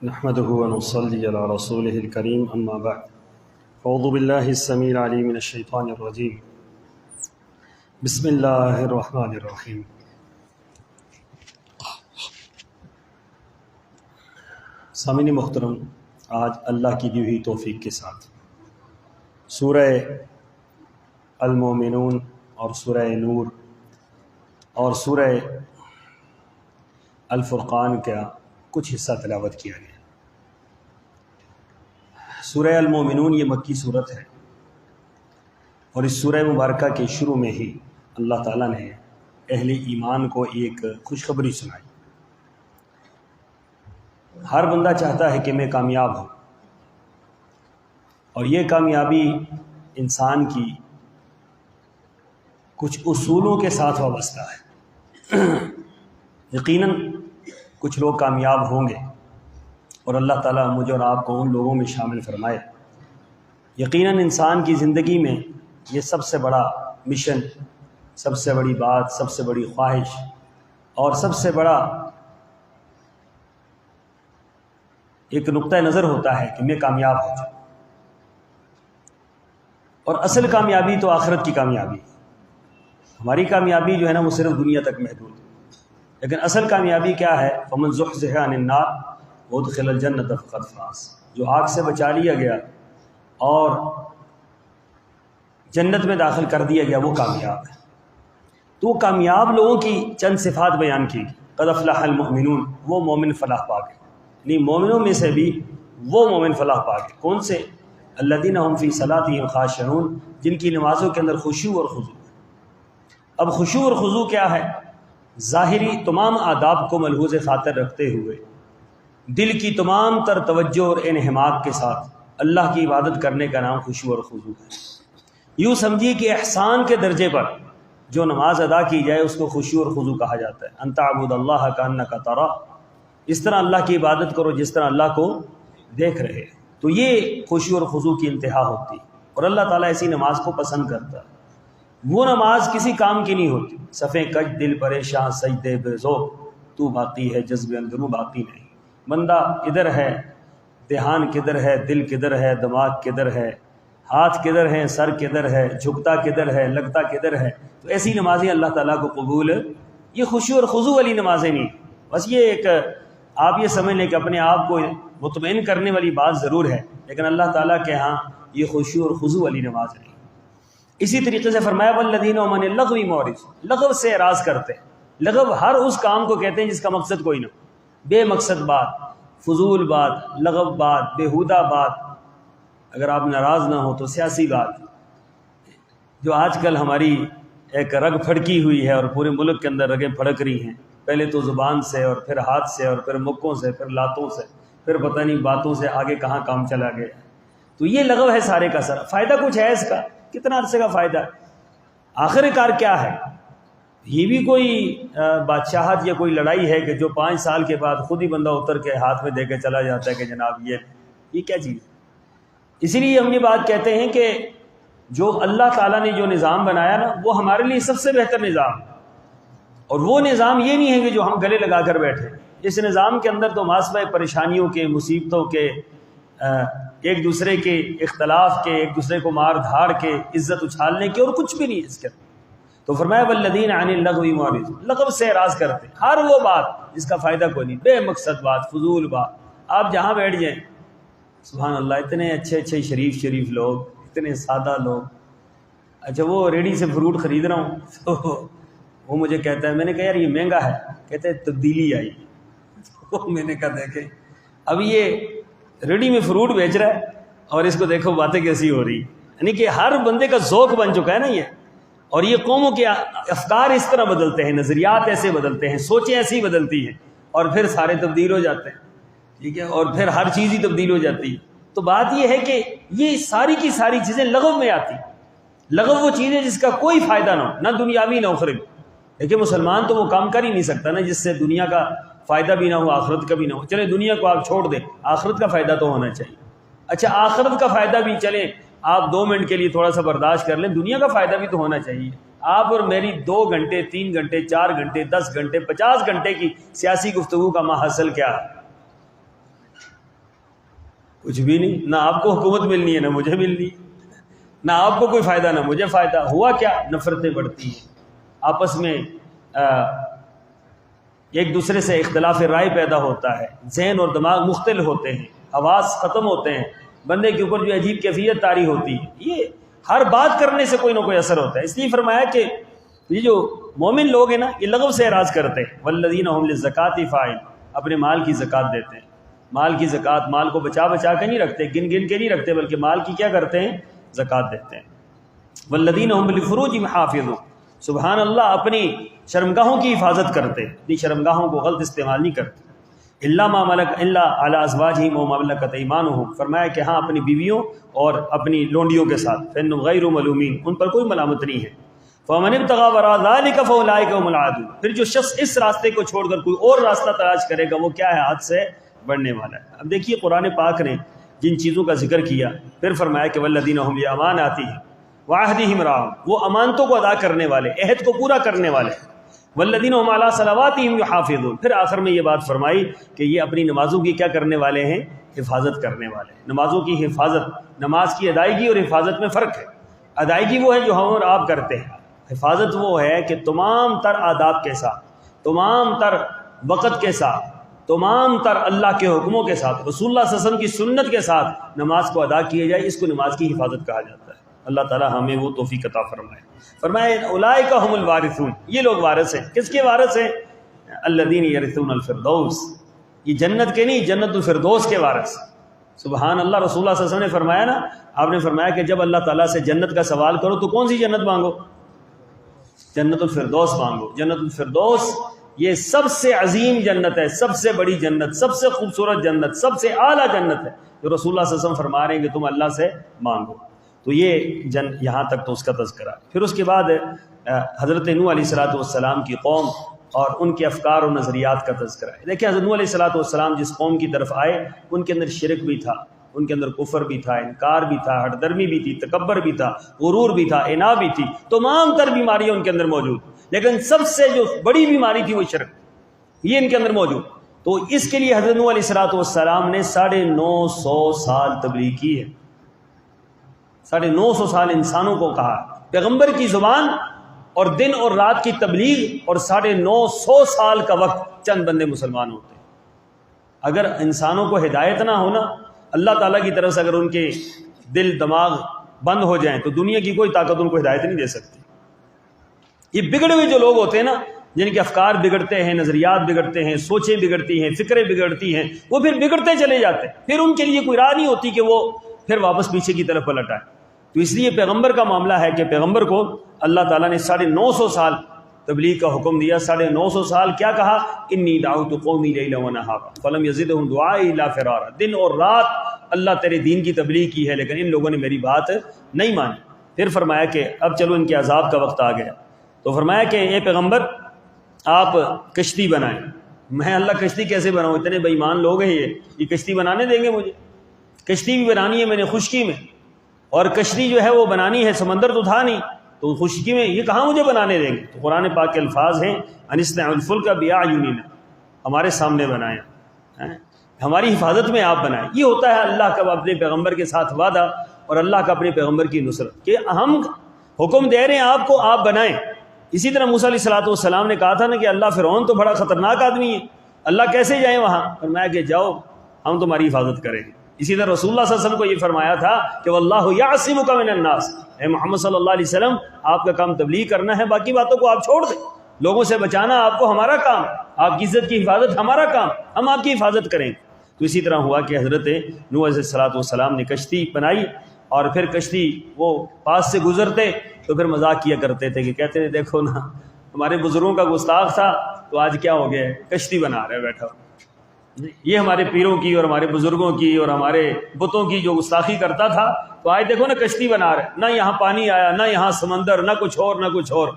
نحمده ونصلي على رسوله الكريم أما بعد أعوذ بالله السميع العليم من الشيطان الرجيم بسم الله الرحمن الرحيم سامعین محترم، آج اللہ کی دی ہوئی توفیق کے ساتھ سورہ المومنون اور سورہ نور اور سورہ الفرقان کا کچھ حصہ تلاوت کیا گیا۔ سورہ المومنون یہ مکی صورت ہے، اور اس سورہ مبارکہ کے شروع میں ہی اللہ تعالیٰ نے اہل ایمان کو ایک خوشخبری سنائی۔ ہر بندہ چاہتا ہے کہ میں کامیاب ہوں، اور یہ کامیابی انسان کی کچھ اصولوں کے ساتھ وابستہ ہے۔ یقیناً کچھ لوگ کامیاب ہوں گے، اور اللہ تعالیٰ مجھے اور آپ کو ان لوگوں میں شامل فرمائے۔ یقیناً انسان کی زندگی میں یہ سب سے بڑا مشن، سب سے بڑی بات، سب سے بڑی خواہش اور سب سے بڑا ایک نقطہ نظر ہوتا ہے کہ میں کامیاب ہو جاؤں۔ اور اصل کامیابی تو آخرت کی کامیابی ہے۔ ہماری کامیابی جو ہے نا وہ صرف دنیا تک محدود ہے، لیکن اصل کامیابی کیا ہے؟ فمن زحزح عن النار وادخل الجنۃ فقد فاز۔ جو آگ سے بچا لیا گیا اور جنت میں داخل کر دیا گیا وہ کامیاب ہے۔ تو کامیاب لوگوں کی چند صفات بیان کی گئی۔ قد افلح المؤمنون، وہ مومن فلاح پا گئے، یعنی مومنوں میں سے بھی وہ مومن فلاح پا گئے۔ کون سے؟ الذین هم فی صلاتهم خاشعون، جن کی نمازوں کے اندر خشوع اور خضوع۔ اب خشوع اور خضوع کیا ہے؟ ظاہری تمام آداب کو ملحوظ خاطر رکھتے ہوئے دل کی تمام تر توجہ اور انہماک کے ساتھ اللہ کی عبادت کرنے کا نام خشوع اور خضوع ہے۔ یوں سمجھیے کہ احسان کے درجے پر جو نماز ادا کی جائے اس کو خشوع اور خضوع کہا جاتا ہے۔ ان تعبد اللہ کانک تراہ، اس طرح اللہ کی عبادت کرو جس طرح اللہ کو دیکھ رہے۔ تو یہ خشوع اور خضوع کی انتہا ہوتی ہے، اور اللہ تعالیٰ ایسی نماز کو پسند کرتا ہے۔ وہ نماز کسی کام کی نہیں ہوتی۔ صفیں کج دل پریشاں سجدے بے ذوق، تو باقی ہے جذب اندروں باقی نہیں۔ بندہ ادھر ہے، دھیان کدھر ہے، دل کدھر ہے، دماغ کدھر ہے، ہاتھ کدھر ہے، سر کدھر ہے، جھکتا کدھر ہے، لگتا کدھر ہے۔ تو ایسی نمازیں اللہ تعالیٰ کو قبول، یہ خشوع اور خضوع والی نمازیں نہیں۔ بس یہ ایک آپ یہ سمجھ لیں کہ اپنے آپ کو مطمئن کرنے والی بات ضرور ہے، لیکن اللہ تعالیٰ کے ہاں یہ خشوع اور خضوع والی نماز نہیں۔ اسی طریقے سے فرمایا والذین هم عن اللغو معرضون، لغو سے اعراض کرتے ہیں۔ لغو ہر اس کام کو کہتے ہیں جس کا مقصد کوئی نہ ہو، بے مقصد بات، فضول بات، لغو بات، بیہودہ بات۔ اگر آپ ناراض نہ ہو تو سیاسی بات، جو آج کل ہماری ایک رگ پھڑکی ہوئی ہے اور پورے ملک کے اندر رگیں پھڑک رہی ہیں، پہلے تو زبان سے اور پھر ہاتھ سے اور پھر مکوں سے پھر لاتوں سے پھر پتہ نہیں باتوں سے آگے کہاں کام چلا گیا۔ تو یہ لغو ہے سارے کا سارا۔ فائدہ کچھ ہے اس کا؟ کتنا عرصے کا فائدہ ہے؟ آخر کار کیا ہے؟ یہ بھی کوئی بادشاہت یا کوئی لڑائی ہے کہ جو 5 سال کے بعد خود ہی بندہ اتر کے ہاتھ میں دے کے چلا جاتا ہے کہ جناب یہ کیا چیز ہے؟ اسی لیے ہم یہ بات کہتے ہیں کہ جو اللہ تعالیٰ نے جو نظام بنایا نا وہ ہمارے لیے سب سے بہتر نظام، اور وہ نظام یہ نہیں ہے کہ جو ہم گلے لگا کر بیٹھے۔ اس نظام کے اندر تو ماسوائے پریشانیوں کے، مصیبتوں کے، ایک دوسرے کے اختلاف کے، ایک دوسرے کو مار دھاڑ کے، عزت اچھالنے کے، اور کچھ بھی نہیں اس کے اندر۔ تو فرمایا والذین عن اللغو معرضون، لغو سے اعراض کرتے، ہر وہ بات جس کا فائدہ کوئی نہیں، بے مقصد بات، فضول بات۔ آپ جہاں بیٹھ جائیں، سبحان اللہ، اتنے اچھے اچھے شریف لوگ، اتنے سادہ لوگ۔ اچھا وہ ریڈی سے فروٹ خرید رہا ہوں تو وہ مجھے کہتا ہے، میں نے کہا یار یہ مہنگا ہے، کہتے ہیں تبدیلی آئی۔ میں نے کہا دیکھیں اب یہ ریڈی میں فروٹ بیچ رہا ہے اور اس کو دیکھو باتیں کیسی ہو رہی، یعنی کہ ہر بندے کا ذوق بن چکا ہے نا یہ۔ اور یہ قوموں کے افکار اس طرح بدلتے ہیں، نظریات ایسے بدلتے ہیں، سوچیں ایسی بدلتی ہیں، اور پھر سارے تبدیل ہو جاتے ہیں، ٹھیک ہے، اور پھر ہر چیز ہی تبدیل ہو جاتی ہے۔ تو بات یہ ہے کہ یہ ساری کی ساری چیزیں لغو میں آتی۔ لغو وہ چیز ہے جس کا کوئی فائدہ نہ ہو، نہ دنیاوی نہ اخروی۔ لیکن مسلمان تو وہ کام کر ہی نہیں سکتا نا جس سے دنیا کا فائدہ بھی نہ ہو، آخرت کا بھی نہ ہو۔ چلے دنیا کو آپ چھوڑ دیں، آخرت کا فائدہ تو ہونا چاہیے۔ اچھا آخرت کا فائدہ بھی چلیں آپ 2 منٹ کے لیے تھوڑا سا برداشت کر لیں، دنیا کا فائدہ بھی تو ہونا چاہیے۔ آپ اور میری 2 گھنٹے 3 گھنٹے 4 گھنٹے 10 گھنٹے 50 گھنٹے کی سیاسی گفتگو کا ماحصل کیا ہے؟ کچھ بھی نہیں، نہ آپ کو حکومت ملنی ہے نہ مجھے ملنی ہے، نہ آپ کو کوئی فائدہ نہ مجھے فائدہ. ہوا کیا؟ نفرتیں بڑھتی ہیں، آپس میں ایک دوسرے سے اختلاف رائے پیدا ہوتا ہے، ذہن اور دماغ مختلف ہوتے ہیں، آواز ختم ہوتے ہیں، بندے کے اوپر جو عجیب کیفیت طاری ہوتی ہے. یہ ہر بات کرنے سے کوئی نہ کوئی اثر ہوتا ہے. اس لیے فرمایا کہ یہ جو مومن لوگ ہیں نا یہ لغو سے اعراض کرتے ہیں. والذین هم للزکاۃ فاعلون، اپنے مال کی زکوٰۃ دیتے ہیں. مال کی زکوٰۃ، مال کو بچا بچا کے نہیں رکھتے، گن گن کے نہیں رکھتے، بلکہ مال کی کیا کرتے ہیں؟ زکوٰۃ دیتے ہیں. والذین هم لفروجہم حافظون، سبحان اللہ، اپنی شرمگاہوں کی حفاظت کرتے، اپنی شرمگاہوں کو غلط استعمال نہیں کرتے. الا ما ملک الا علی ازواجہم و ما ملکت ایمانہم، فرمایا کہ ہاں اپنی بیویوں اور اپنی لونڈیوں کے ساتھ، فإنہم غیر ملومین، ان پر کوئی ملامت نہیں ہے. فمن ابتغى وراء ذلك فاولئک هم العادون، پھر جو شخص اس راستے کو چھوڑ کر کوئی اور راستہ تلاش کرے گا وہ کیا ہے؟ حد سے بڑھنے والا ہے. اب دیکھیے قرآن پاک نے جن چیزوں کا ذکر کیا، پھر فرمایا کہ والذین هم لأماناتہم وعہدہم راعون، وہ امانتوں کو ادا کرنے والے، عہد کو پورا کرنے والے. والذین هم علی صلواتہم یحافظون، پھر آخر میں یہ بات فرمائی کہ یہ اپنی نمازوں کی کیا کرنے والے ہیں؟ حفاظت کرنے والے. نمازوں کی حفاظت، نماز کی ادائیگی اور حفاظت میں فرق ہے. ادائیگی وہ ہے جو ہم اور آپ کرتے ہیں، حفاظت وہ ہے کہ تمام تر آداب کے ساتھ، تمام تر وقت کے ساتھ، تمام تر اللہ کے حکموں کے ساتھ، رسول اللہ صلی اللہ علیہ وسلم کی سنت کے ساتھ نماز کو ادا کیے جائے. اس کو نماز کی حفاظت کہا جاتا ہے. اللہ تعالی ہمیں وہ توفیق عطا فرمائے. فرمائے اولئک هم الوارثون، یہ لوگ وارث ہیں. کس کے وارث ہیں؟ الذین یرثون الفردوس، یہ جنت کے نہیں، جنت الفردوس کے وارث. سبحان اللہ. رسول اللہ صلی اللہ علیہ وسلم نے فرمایا نا، آپ نے فرمایا کہ جب اللہ تعالیٰ سے جنت کا سوال کرو تو کون سی جنت مانگو؟ جنت الفردوس مانگو. جنت الفردوس یہ سب سے عظیم جنت ہے، سب سے بڑی جنت، سب سے خوبصورت جنت، سب سے اعلیٰ جنت ہے جو رسول اللہ صلی اللہ علیہ وسلم فرما رہے ہیں کہ تم اللہ سے مانگو. تو یہ یہاں تک تو اس کا تذکرہ. پھر اس کے بعد حضرت نوح علیہ السلام کی قوم اور ان کے افکار و نظریات کا تذکرہ ہے. دیکھیں حضرت نوح علیہ السلام جس قوم کی طرف آئے ان کے اندر شرک بھی تھا، ان کے اندر کفر بھی تھا، انکار بھی تھا، ہٹ درمی بھی تھی، تکبر بھی تھا، غرور بھی تھا، انا بھی تھی، تمام تر بیماریاں ان کے اندر موجود. لیکن سب سے جو بڑی بیماری تھی وہ شرک، یہ ان کے اندر موجود. تو اس کے لیے حضرت نوح علیہ السلام نے 950 سال تبلیغ کی ہے. 950 سال انسانوں کو کہا. پیغمبر کی زبان اور دن اور رات کی تبلیغ اور 950 سال کا وقت، چند بندے مسلمان ہوتے ہیں. اگر انسانوں کو ہدایت نہ ہونا، اللہ تعالیٰ کی طرف سے اگر ان کے دل دماغ بند ہو جائیں تو دنیا کی کوئی طاقت ان کو ہدایت نہیں دے سکتی. یہ بگڑے ہوئے جو لوگ ہوتے ہیں نا، جن کے افکار بگڑتے ہیں، نظریات بگڑتے ہیں، سوچیں بگڑتی ہیں، فکریں بگڑتی ہیں، وہ پھر بگڑتے چلے جاتے ہیں. پھر ان کے لیے کوئی راہ نہیں ہوتی کہ وہ پھر واپس پیچھے کی طرف پلٹ آئے. تو اس لیے پیغمبر کا معاملہ ہے کہ پیغمبر کو اللہ تعالیٰ نے 950 سال تبلیغ کا حکم دیا. 950 سال کیا کہا؟ انی دعوت قومی لیلا و نہارا فلم یزدہم دعائی الا فرارا. دن اور رات اللہ تیرے دین کی تبلیغ کی ہے لیکن ان لوگوں نے میری بات نہیں مانی. پھر فرمایا کہ اب چلو ان کے عذاب کا وقت آ گیا. تو فرمایا کہ اے پیغمبر آپ کشتی بنائیں. میں اللہ کشتی کیسے بناؤں؟ اتنے بے ایمان لوگ ہیں یہ کشتی بنانے دیں گے مجھے؟ کشتی بھی بنانی ہے میں نے خشکی میں، اور کشتی جو ہے وہ بنانی ہے، سمندر تو تھا نہیں، تو خشکی میں یہ کہاں مجھے بنانے دیں گے؟ تو قرآن پاک کے الفاظ ہیں انصنع الفلک بأعیننا، ہمارے سامنے بنائیں، ہماری حفاظت میں آپ بنائیں. یہ ہوتا ہے اللہ کا اپنے پیغمبر کے ساتھ وعدہ اور اللہ کا اپنے پیغمبر کی نصرت کہ ہم حکم دے رہے ہیں آپ کو، آپ بنائیں. اسی طرح موسیٰ علیہ السلام نے کہا تھا نا کہ اللہ فرعون تو بڑا خطرناک آدمی ہے، اللہ کیسے جائیں وہاں؟ فرمایا کہ جاؤ ہم تمہاری حفاظت کریں گے. اسی طرح رسول اللہ صلی اللہ علیہ وسلم کو یہ فرمایا تھا کہ واللہ یعصمک من الناس، اے محمد صلی اللہ علیہ وسلم آپ کا کام تبلیغ کرنا ہے، باقی باتوں کو آپ چھوڑ دیں. لوگوں سے بچانا آپ کو ہمارا کام، آپ کی عزت کی حفاظت ہمارا کام، ہم آپ کی حفاظت کریں. تو اسی طرح ہوا کہ حضرت نوح علیہ السلام نے کشتی بنائی، اور پھر کشتی وہ پاس سے گزرتے تو پھر مذاق کیا کرتے تھے کہ کہتے تھے دیکھو نا ہمارے بزرگوں کا گستاخ تھا تو آج کیا ہو گیا ہے، کشتی بنا رہے بیٹھا. یہ ہمارے پیروں کی اور ہمارے بزرگوں کی اور ہمارے بتوں کی جو گستاخی کرتا تھا تو آج دیکھو نا کشتی بنا رہے، نہ یہاں پانی آیا، نہ یہاں سمندر، نہ کچھ اور نہ کچھ اور.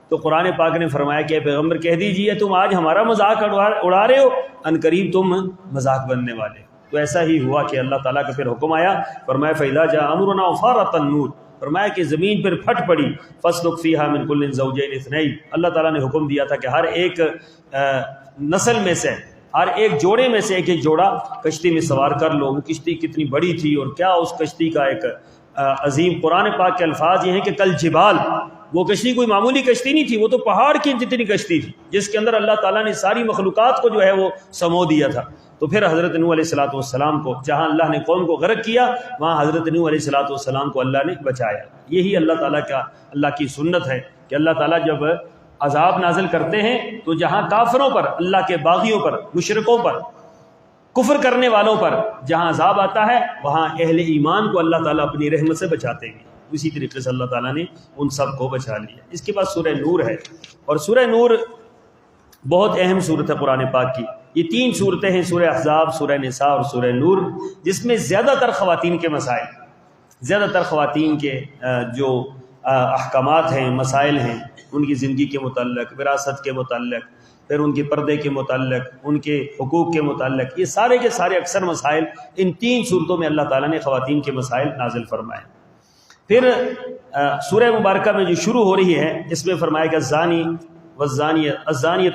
تو قرآن پاک نے فرمایا کہ پیغمبر کہہ دیجئے تم آج ہمارا مذاق اڑا رہے ہو، ان قریب تم مذاق بننے والے. تو ایسا ہی ہوا کہ اللہ تعالیٰ کا پھر حکم آیا. فرمایا فَإِذَا جَاءَ أَمْرُنَا وَفَارَتِ النُّورُ، فرمایا کہ زمین پر پھٹ پڑی. فَاسْلُكْ فِيهَا مِنْ كُلٍّ زَوْجَيْنِ اثْنَيْنِ، اللہ تعالیٰ نے حکم دیا تھا کہ ہر ایک نسل میں سے ہر ایک جوڑے میں سے ایک ایک جوڑا کشتی میں سوار کر لو۔ وہ کشتی کتنی بڑی تھی اور کیا اس کشتی کا ایک عظیم، قرآن پاک کے الفاظ یہ ہیں کہ کل جبال، وہ کشتی کوئی معمولی کشتی نہیں تھی، وہ تو پہاڑ کی جتنی کشتی تھی جس کے اندر اللہ تعالیٰ نے ساری مخلوقات کو جو ہے وہ سمو دیا تھا۔ تو پھر حضرت نوح علیہ السلام کو جہاں اللہ نے قوم کو غرق کیا، وہاں حضرت نوح علیہ السلام کو اللہ نے بچایا۔ یہی اللہ کی سنت ہے کہ اللہ تعالیٰ جب عذاب نازل کرتے ہیں تو جہاں کافروں پر، اللہ کے باغیوں پر، مشرکوں پر، کفر کرنے والوں پر جہاں عذاب آتا ہے، وہاں اہل ایمان کو اللہ تعالیٰ اپنی رحمت سے بچاتے ہیں۔ اسی طریقے سے اللہ تعالیٰ نے ان سب کو بچا لیا۔ اس کے بعد سورہ نور ہے، اور سورہ نور بہت اہم صورت ہے قرآن پاک کی۔ یہ 3 صورتیں ہیں، سورہ احزاب، سورہ نساء اور سورہ نور، جس میں زیادہ تر خواتین کے مسائل، زیادہ تر خواتین کے جو احکامات ہیں، مسائل ہیں، ان کی زندگی کے متعلق، وراثت کے متعلق، پھر ان کے پردے کے متعلق، ان کے حقوق کے متعلق، یہ سارے کے سارے اکثر مسائل ان 3 صورتوں میں اللہ تعالیٰ نے خواتین کے مسائل نازل فرمائے۔ پھر سورہ مبارکہ میں جو شروع ہو رہی ہے، اس میں فرمایا کہ الزانیۃ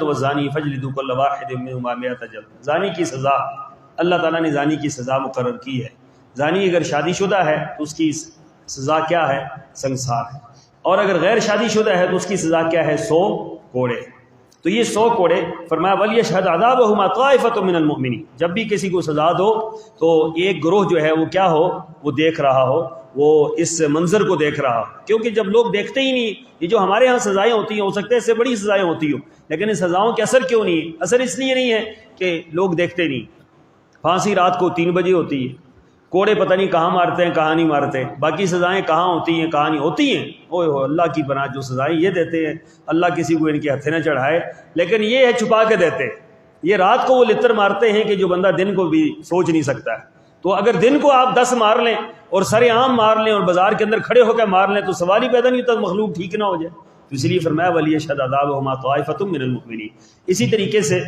والزانی فاجلدوا کل واحد منہما 100 جلدہ۔ زانی کی سزا، اللہ تعالیٰ نے زانی کی سزا مقرر کی ہے۔ زانی اگر شادی شدہ ہے تو اس کی سزا کیا ہے؟ سنگسار ہے، اور اگر غیر شادی شدہ ہے تو اس کی سزا کیا ہے؟ 100 کوڑے۔ تو یہ 100 کوڑے فرمایا وَلْيَشْهَدْ عَذَابَهُمَا طَائِفَةٌ مِّنَ الْمُؤْمِنِينَ۔ جب بھی کسی کو سزا دو تو ایک گروہ جو ہے وہ کیا ہو؟ وہ دیکھ رہا ہو، وہ اس منظر کو دیکھ رہا ہو، کیونکہ جب لوگ دیکھتے ہی نہیں، یہ جو ہمارے ہاں سزائیں ہوتی ہیں، ہو سکتا ہے اس سے بڑی سزائیں ہوتی ہوں، لیکن ان سزاؤں کے اثر کیوں نہیں ہے؟ اثر اس لیے نہیں ہے کہ لوگ دیکھتے نہیں۔ پھانسی رات کو 3 بجے ہوتی ہے، کوڑے پتہ نہیں کہاں مارتے ہیں کہاں نہیں مارتے، باقی سزائیں کہاں ہوتی ہیں کہاں نہیں ہوتی ہیں۔ اوہ ہو، اللہ کی پناہ، جو سزائیں یہ دیتے ہیں اللہ کسی کو ان کے ہتھے نہ چڑھائے، لیکن یہ ہے چھپا کے دیتے۔ یہ رات کو وہ لتر مارتے ہیں کہ جو بندہ دن کو بھی سوچ نہیں سکتا ہے۔ تو اگر دن کو آپ 10 مار لیں اور سر عام مار لیں اور بازار کے اندر کھڑے ہو کے مار لیں تو سوال ہی پیدا نہیں ہوتا مخلوق ٹھیک نہ ہو جائے۔ تو اس لیے فرمایا وَلْيَشْهَدْ عَذَابَهُمَا طَائِفَةٌ مِّنَ الْمُؤْمِنِينَ۔ اسی طریقے سے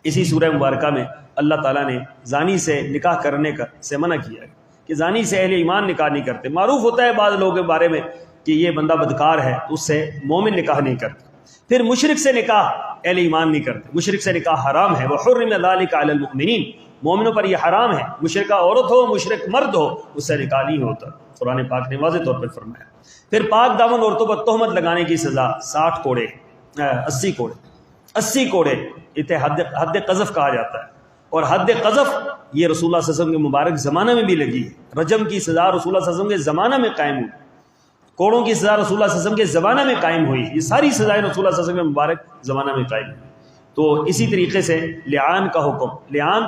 اسی سورہ مبارکہ میں اللہ تعالیٰ نے زانی سے نکاح کرنے کا سے منع کیا ہے کہ زانی سے اہل ایمان نکاح نہیں کرتے۔ معروف ہوتا ہے بعض لوگوں کے بارے میں کہ یہ بندہ بدکار ہے تو اس سے مومن نکاح نہیں کرتے۔ پھر مشرک سے نکاح اہل ایمان نہیں کرتے، مشرک سے نکاح حرام ہے۔ وَحُرِّمَ ذَلِكَ عَلَى الْمُؤْمِنِينَ، مومنوں پر یہ حرام ہے، مشرکہ عورت ہو مشرک مرد ہو اس سے نکاح نہیں ہوتا، قرآن پاک نے واضح طور پر فرمایا۔ پھر پاک دامن عورتوں پر تہمت لگانے کی سزا 60 کوڑے، 80 کوڑے، 80 کوڑے، اسے حد قذف کہا جاتا ہے۔ اور حد قذف یہ رسول اللہ صلی اللہ علیہ وسلم کے مبارک زمانہ میں بھی لگی ہے۔ رجم کی سزا رسول اللہ صلی اللہ علیہ وسلم کے زمانہ میں قائم ہوئی، کوڑوں کی سزا رسول اللہ صلی اللہ علیہ وسلم کے زمانہ میں قائم ہوئی، یہ ساری سزائیں رسول اللہ صلی اللہ علیہ وسلم کے مبارک زمانہ میں قائم ہوئی۔ تو اسی طریقے سے لعان کا حکم، لعان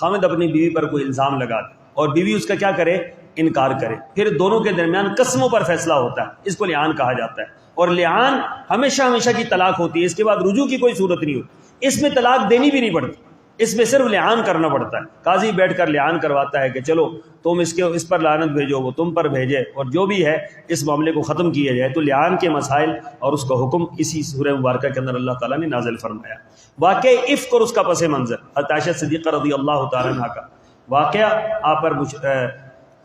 خامد اپنی بیوی پر کوئی الزام لگا دے اور بیوی اس کا کیا کرے؟ انکار کرے، پھر دونوں کے درمیان قسموں پر فیصلہ ہوتا ہے، اس کو لعان کہا جاتا ہے۔ اور لعان ہمیشہ ہمیشہ کی طلاق ہوتی ہے، اس کے بعد رجوع کی کوئی صورت نہیں ہوتی، اس میں طلاق دینی بھی نہیں پڑتی، اس میں صرف لعان کرنا پڑتا ہے۔ قاضی بیٹھ کر لعان کرواتا ہے کہ چلو تم اس پر لعنت بھیجو، وہ تم پر بھیجے، اور جو بھی ہے اس معاملے کو ختم کیا جائے۔ تو لعان کے مسائل اور اس کا حکم اسی سورہ مبارکہ کے اندر اللہ تعالیٰ نے نازل فرمایا۔ واقع افک اور اس کا پس منظر، حضرت عائشہ صدیقہ رضی اللہ تعالیٰ عنہ کا واقعہ، آپ پر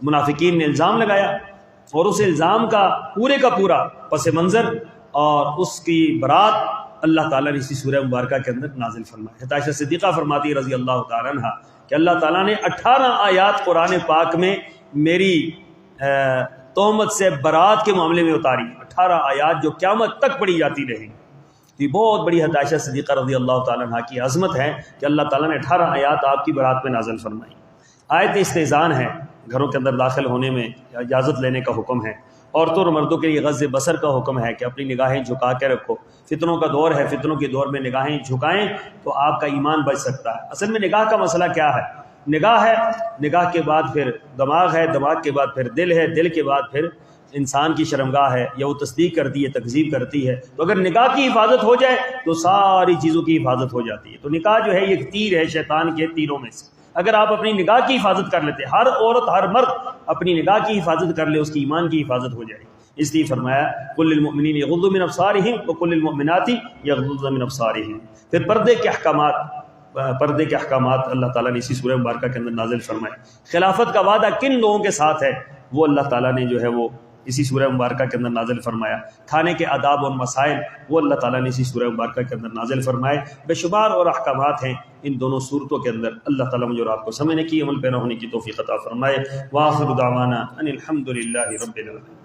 منافقین نے الزام لگایا اور اس الزام کا پورا پس منظر اور اس کی برات اللہ تعالیٰ نے اسی سورہ مبارکہ کے اندر نازل فرمایا۔ حضرت عائشہ صدیقہ فرماتی ہے رضی اللہ تعالیٰ عنہ کہ اللہ تعالیٰ نے 18 آیات قرآن پاک میں میری تہمت سے برات کے معاملے میں اتاری، 18 آیات جو قیامت تک پڑھی جاتی رہیں۔ یہ بہت بڑی حضرت عائشہ صدیقہ رضی اللہ تعالیٰ عنہ کی عظمت ہے کہ اللہ تعالیٰ نے 18 آیات آپ کی برات میں نازل فرمائی۔ آیت استئذان ہے، گھروں کے اندر داخل ہونے میں اجازت لینے کا حکم ہے۔ عورتوں اور مردوں کے لیے غض بصر کا حکم ہے کہ اپنی نگاہیں جھکا کے رکھو، فتنوں کا دور ہے، فتنوں کے دور میں نگاہیں جھکائیں تو آپ کا ایمان بچ سکتا ہے۔ اصل میں نگاہ کا مسئلہ کیا ہے؟ نگاہ ہے، نگاہ کے بعد پھر دماغ ہے، دماغ کے بعد پھر دل ہے، دل کے بعد پھر انسان کی شرمگاہ ہے، یا وہ تصدیق کرتی ہے، تکذیب کرتی ہے۔ تو اگر نگاہ کی حفاظت ہو جائے تو ساری چیزوں کی حفاظت ہو جاتی ہے۔ تو نگاہ جو ہے یہ تیر ہے شیطان کے تیروں میں سے، اگر آپ اپنی نگاہ کی حفاظت کر لیتے، ہر عورت ہر مرد اپنی نگاہ کی حفاظت کر لے، اس کی ایمان کی حفاظت ہو جائے گی۔ اس لیے فرمایا قل للمؤمنین یغضوا من ابصارہم وقل للمؤمنات یغضضن من ابصارہم۔ پھر پردے کے احکامات اللہ تعالیٰ نے اسی سورہ مبارکہ کے اندر نازل فرمائے۔ خلافت کا وعدہ کن لوگوں کے ساتھ ہے وہ اللہ تعالیٰ نے جو ہے وہ اسی سورہ مبارکہ کے اندر نازل فرمایا، کھانے کے آداب اور مسائل وہ اللہ تعالیٰ نے اسی سورہ مبارکہ کے اندر نازل فرمائے، بے شمار اور احکامات ہیں ان دونوں صورتوں کے اندر۔ اللہ تعالیٰ مجھے اور آپ کو سمجھنے کی، عمل پیرا ہونے کی توفیق عطا فرمائے۔ وآخر دعوانا ان الحمد للہ رب العالمین۔